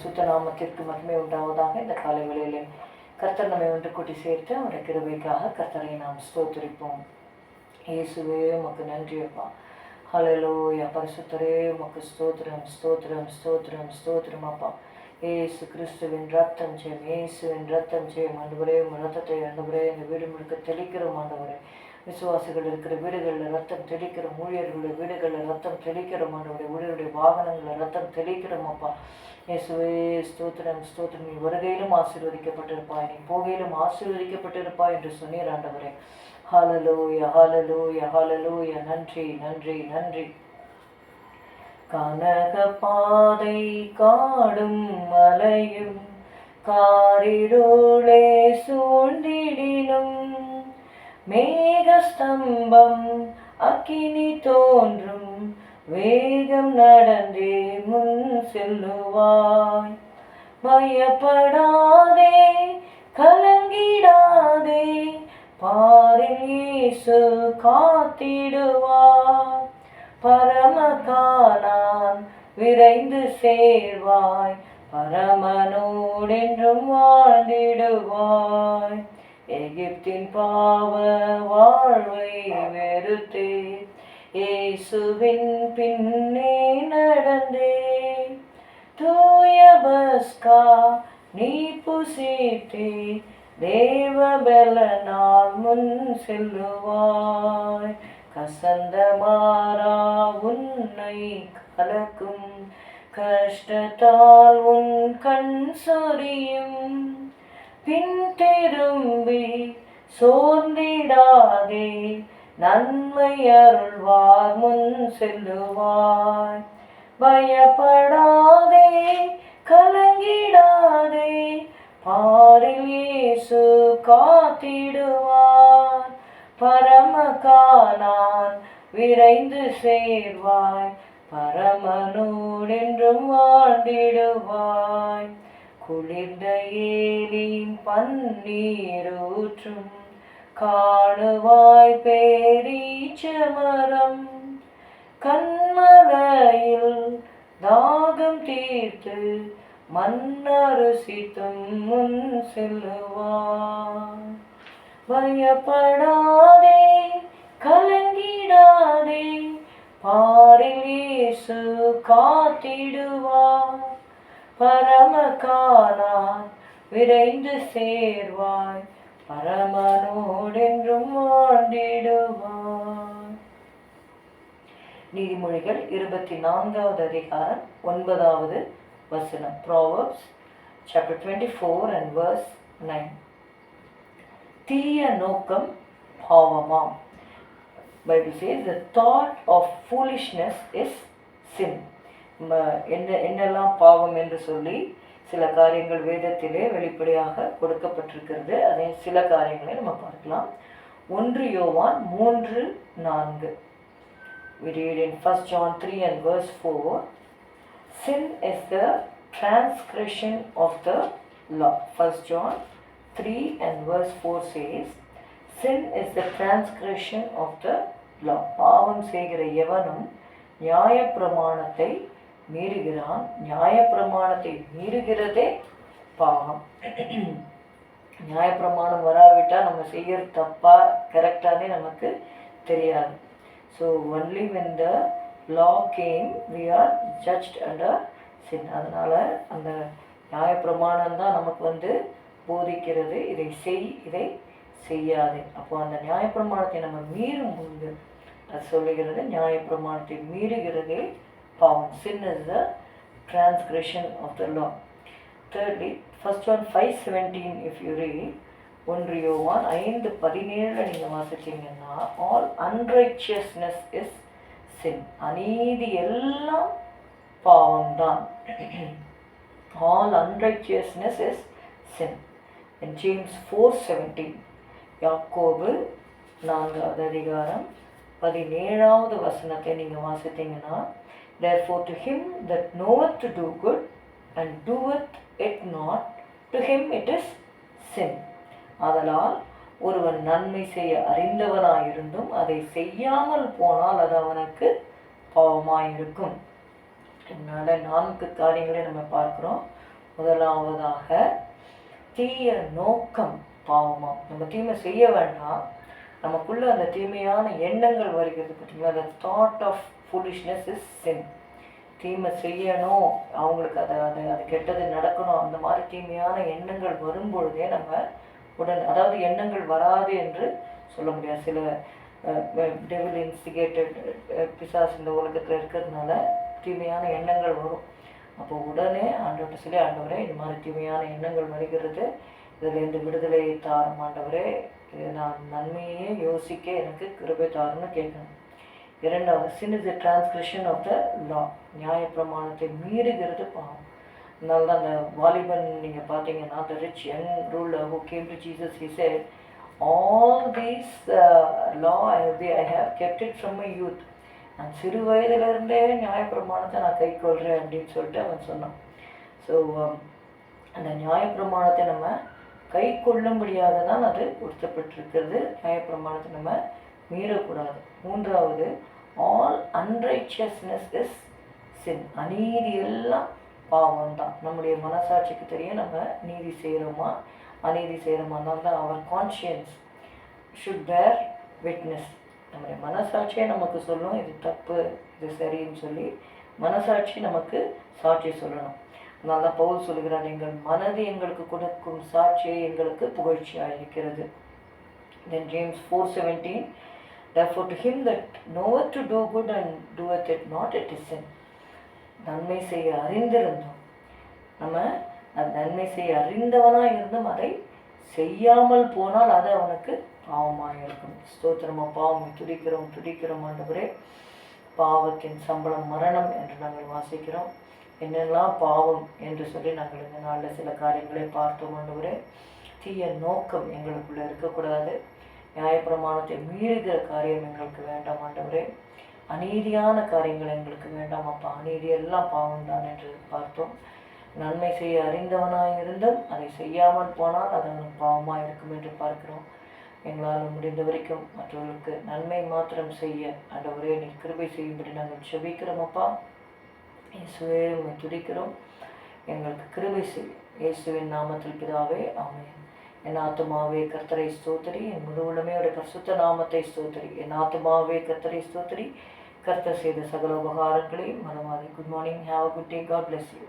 பரிசுத்த நாமத்திற்கு மகிமை உண்டாவதாக. இந்த காலை வேளையிலே கர்த்தர் நம்மை ஒன்று கூட்டி சேர்த்து அவருடைய கிருபைக்காக கர்த்தரை நாம் ஸ்தோத்திரிப்போம். இயேசுவே உமக்கு நன்றி அப்பா. ஹல்லேலூயா. பரிசுத்தரே உமக்கு ஸ்தோத்திரம் ஸ்தோத்திரம் ஸ்தோத்திரம் ஸ்தோத்திரம் அப்பா. ஏசு கிறிஸ்துவின் ரத்தம் ஜெயம், இயேசுவின் ரத்தம் ஜெயம். ஆண்டவரே ரத்தத்தை ஆண்டவரே இந்த வீடு முழுக்க தெளிக்கிறோம். ஆண்டவரே விசுவாசிகள் இருக்கிற வீடுகளில் ரத்தம் தெளிக்கிறோம், ஊழியர்களுடைய வீடுகளில் ரத்தம் தெளிக்கிறோம். ஆண்டவருடைய ஊழியருடைய வாகனங்களில் ரத்தம் தெளிக்கிறோம் அப்பா. இயேசுவே ஸ்தோத்திரம் ஸ்தோத்திரம். நீ வருகையிலும் ஆசீர்வதிக்கப்பட்டிருப்பாய், நீ போகையிலும் ஆசீர்வதிக்கப்பட்டிருப்பாய் என்று சொன்னீர் ஆண்டவரே. ஹல்லேலூயா ஹல்லேலூயா ஹல்லேலூயா. நன்றி நன்றி நன்றி. கனக பாதை காடும் மலையும் காரிருளே சூழ்ந்திடினும் மேகஸ்தம்பம் அக்கினி தோன்றும் வேகம் நடந்தே முன் செல்லுவாய். பயப்படாதே கலங்கிடாதே, பாரில் இயேசு காத்திடுவார். பரமகானான் விரைந்து சேர்வாய், பரமனோடென்றும் வாழ்ந்திடுவாய். எகிப்தின் பாவ வாழ்வை வெறுத்தே இயேசுவின் பின்னே நடந்தே. தூய பஸ்கா நீ புசித்தே, தேவ பலனால் முன் செல்லுவாய். கசந்த மாறா உன்னை கலக்கும் கஷ்டத்தால் உன் கண் சொரியும். பின் திரும்பி சோர்ந்திடாதே, நன்மை அருள்வார் முன் செல்லுவாய். பயப்படாதே கலங்கிடாதே, பாரில் இயேசு காத்திடுவார். பரமகானான் விரைந்து சேர்வாய், பரமனோடென்றும் வாழ்ந்திடுவாய். குளிர்ந்த ஏலின் பன்னீரூற்றும் காணுவாய் பேரீச்சமரம். கண்மலையில் தாகம் தீர்த்து மன்னருசித்தும் முன் செல்லுவாய். பயப்படாதே கலங்கிடாதே, பாரில் இயேசு காத்திடுவார். பரமகானான் விரைந்து சேர்வாய், பரமனோடென்றும் வாழ்ந்திடுவாய். நீதிமொழிகள் 24வது அதிகாரம் 9வது வசனம். Proverbs chapter 24 and verse 9. தீய நோக்கம் பாவமாம். Bible says the thought of foolishness is sin. என்னெல்லாம் பாவம் என்று சொல்லி சில காரியங்கள் வேதத்திலே வெளிப்படையாக கொடுக்கப்பட்டிருக்கிறது. அதே சில காரியங்களை நம்ம பார்க்கலாம். 1 யோவான் 3:4. We read in 1 John 3 and verse 4. Sin is the transgression of the law. 1 John 3 and verse 4 says, sin is the transgression of the law. பாவம் செய்கிற எவனும் நியாயப்பிரமாணத்தை மீறுகிறான். நியாயப்பிரமாணத்தை மீறுகிறதே பாவம். நியாயப்பிரமாணம் வராவிட்டால் நம்ம செய்யறது தப்பா கரெக்டானே நமக்கு தெரியாது. So only when the law came we are judged under sin. அதனால் அந்த நியாயப்பிரமாணம் தான் நமக்கு போதிக்கிறது, இதை செய் இதை செய்யாது. அப்போ அந்த நியாயப்பிரமாணத்தை நம்ம மீறும் போது அது சொல்லுகிறது நியாயப்பிரமாணத்தை மீறுகிறதே பாவம். Sin is the transgression of the law. Thirdly, 1 John 5:17 if you read, 1 யோவான் 5:17 நீங்கள் வாசிச்சீங்கன்னா, all unrighteousness is sin. அநீதி எல்லாம் பாவம்தான். all unrighteousness is sin. In James 4:17, யாக்கோபு 4வது அதிகாரம் 17வது வசனத்தை நீங்கள் வாசித்தீங்கன்னா, therefore to him that knoweth to do good and doeth it not, to him it is sin. ஆதலால் ஒருவன் நன்மை செய்ய அறிந்தவனாயிருந்தும் அதை செய்யாமல் போனால் அது அவனுக்கு பாவமாயிருக்கும். இதனால 4 காரியங்களை நம்ம பார்க்கிறோம். முதலாவதாக தீய நோக்கம் பாவமாக. நம்ம தீமை செய்ய வேண்டாம், நமக்குள்ள அந்த தீமையான எண்ணங்கள் வருகிறது பார்த்தீங்களா, அந்த thought of foolishness is sin. தீமை செய்யணும், அவங்களுக்கு அது கெட்டது நடக்கணும், அந்த மாதிரி தீமையான எண்ணங்கள் வரும்பொழுதே நம்ம அதாவது எண்ணங்கள் வராது என்று சொல்ல முடியாது. சில டெவில் இன்ஸ்டிகேட்டட் பிசாஸ் இந்த உலகத்தில் இருக்கிறதுனால தீமையான எண்ணங்கள் வரும். அப்போ உடனே ஆண்டவர்கிட்ட சொல்லி, ஆண்டவரே இந்த மாதிரி தீமையான எண்ணங்கள் வருகிறது, இதிலேருந்து விடுதலை தாரும் ஆண்டவரே, இது நான் நன்மையே யோசிக்க எனக்கு கிருபை தாருன்னு கேட்கணும். இரண்டாவது, sin is the transcription of the law. நியாயப்பிரமாணத்தை மீறுகிறது பாவம். அதனால தான் அந்த வாலிபன் நீங்கள் பார்த்தீங்கன்னா, the rich young ruler who came to Jesus, he said, all these law I have kept it from my youth. நான் சிறு வயதிலிருந்தே நியாயப்பிரமாணத்தை நான் கை கொள்கிறேன் அப்படின்னு சொல்லிட்டு அவன் சொன்னான். ஸோ அந்த நியாயப்பிரமாணத்தை நம்ம கை கொள்ளும்படியாக தான் அது கொடுத்தப்பட்டிருக்கிறது. நியாயப்பிரமாணத்தை நம்ம மீறக்கூடாது. மூன்றாவது, ஆல் அன்ரைச்சியஸ்னஸ் இஸ் சின். அநீதி எல்லாம் பாவம் தான். நம்முடைய மனசாட்சிக்கு தெரியும் நம்ம நீதி செய்கிறோமா அநீதி செய்கிறோமா. தான் அவர் கான்ஷியன்ஸ் ஷுட் பேர் விட்னஸ். நம்முடைய மனசாட்சியே நமக்கு சொல்லும் இது தப்பு இது சரின்னு சொல்லி மனசாட்சி நமக்கு சாட்சி சொல்லணும். அதனால தான் பவுல் சொல்கிறார், எங்கள் மனது எங்களுக்கு கொடுக்கும் சாட்சியை எங்களுக்கு புகழ்ச்சியாக இருக்கிறது. Then James 4:17, therefore to him that knoweth to do good and doeth it not, it is sin. நன்மை செய்ய அறிந்திருந்தோம், நம்ம நன்மை செய்ய அறிந்தவனாக இருந்தும் அதை செய்யாமல் போனால் அது அவனுக்கு பாவமாக இருக்கும். ஸ்தோத்திரமா, பாவம் துடிக்கிறோம் ஆண்டவரே. பாவத்தின் சம்பளம் மரணம் என்று நாங்கள் வாசிக்கிறோம். என்னெல்லாம் பாவம் என்று சொல்லி நாங்கள் இந்த நாளில் சில காரியங்களை பார்த்தோம் ஆண்டவரே. தீய நோக்கம் எங்களுக்குள்ள இருக்கக்கூடாது. நியாயப்பிரமாணத்தை மீறுகிற காரியம் எங்களுக்கு வேண்டாம் ஆண்டவரே. அநீதியான காரியங்கள் எங்களுக்கு வேண்டாம் அப்பா. அநீதி எல்லாம் பாவம் தான் என்று பார்த்தோம். நன்மை செய்ய அறிந்தவனாக இருந்தும் அதை செய்யாமல் போனால் அது அவனுக்கு பாவமாக இருக்கும் என்று பார்க்கிறோம். எங்களால் முடிந்த வரைக்கும் மற்றவர்களுக்கு நன்மை மாத்திரம் செய்ய ஆண்டவரே நீர் கிருபை செய்யும்படி நாங்கள் செபிக்கிறோம் அப்பா. இயேசுவே உம்மை துதிக்கிறோம், எங்களுக்கு கிருபை செய்யும். இயேசுவின் நாமத்தில் பிதாவே, ஆமென். என் ஆத்துமாவே கர்த்தரை ஸ்தோத்திரி, என் முழு உள்ளமையோட பரிசுத்த நாமத்தை ஸ்தோத்திரி. என் ஆத்துமாவே கர்த்தரை ஸ்தோத்திரி, கர்த்தர் செய்த சகல உபகாரங்களையும் மறவாதே. Good morning, have a good day, God bless you.